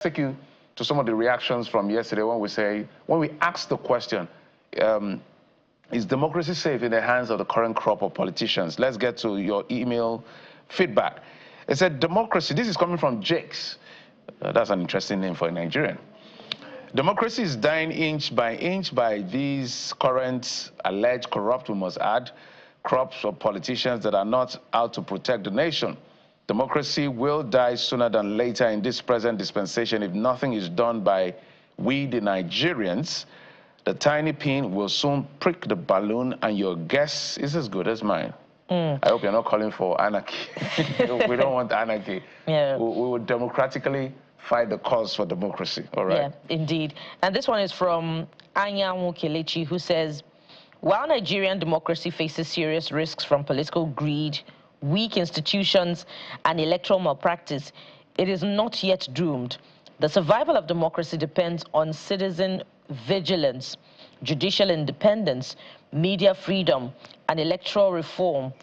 Take you to some of the reactions from yesterday when we asked the question, is democracy safe in the hands of the current crop of politicians? Let's get to your email feedback. It said, democracy, this is coming from Jakes. That's an interesting name for a Nigerian. Democracy is dying inch by these current alleged corrupt, we must add, crops of politicians that are not out to protect the nation. Democracy will die sooner than later in this present dispensation if nothing is done by we, the Nigerians. The tiny pin will soon prick the balloon, and your guess is as good as mine. I hope you're not calling for anarchy. We don't want anarchy. Yeah. We will democratically fight the cause for democracy. All right? Yeah, indeed. And this one is from Mukichi, who says, while Nigerian democracy faces serious risks from political greed, weak institutions, and electoral malpractice, it is not yet doomed. The survival of democracy depends on citizen vigilance, judicial independence, media freedom, and electoral reform.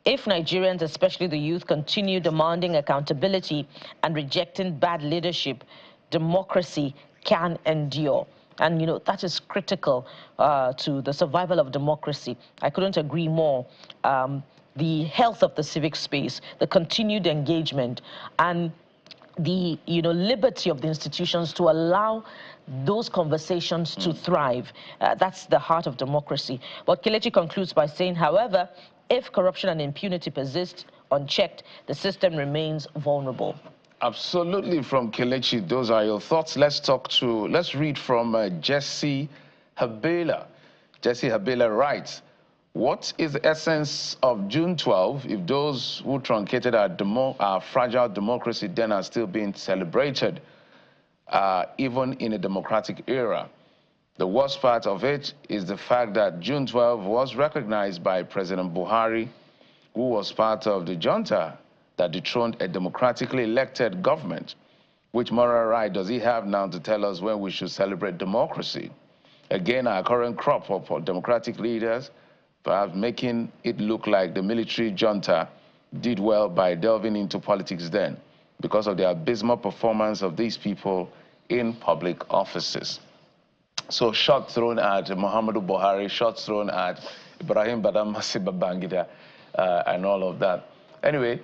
If Nigerians, especially the youth, continue demanding accountability and rejecting bad leadership, democracy can endure. And, you know, that is critical to the survival of democracy. I couldn't agree more. The health of the civic space, the continued engagement, and the liberty of the institutions to allow those conversations to thrive. That's the heart of democracy. But Kelechi concludes by saying, however, if corruption and impunity persist unchecked, the system remains vulnerable. Absolutely, from Kelechi, those are your thoughts. Let's read from Jesse Habella. Jesse Habella writes, what is the essence of June 12 if those who truncated our fragile democracy then are still being celebrated, even in a democratic era? The worst part of it is the fact that June 12 was recognized by President Buhari, who was part of the junta that dethroned a democratically elected government. Which moral right does he have now to tell us when we should celebrate democracy? Again, our current crop of democratic leaders, perhaps making it look like the military junta did well by delving into politics then, because of the abysmal performance of these people in public offices. So shots thrown at Muhammadu Buhari, shots thrown at Ibrahim Badamasi Babangida, and all of that. Anyway,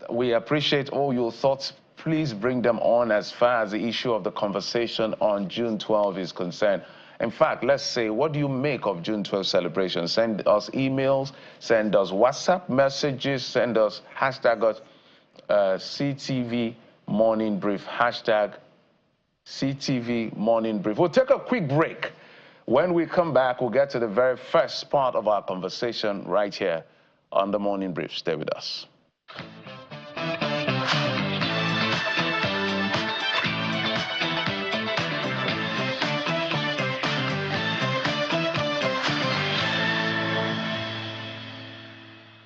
we appreciate all your thoughts. Please bring them on as far as the issue of the conversation on June 12 is concerned. In fact, let's say, what do you make of June 12 celebration? Send us emails, send us WhatsApp messages, send us hashtag CTV Morning Brief, hashtag CTV Morning Brief. We'll take a quick break. When we come back, we'll get to the very first part of our conversation right here on the Morning Brief. Stay with us.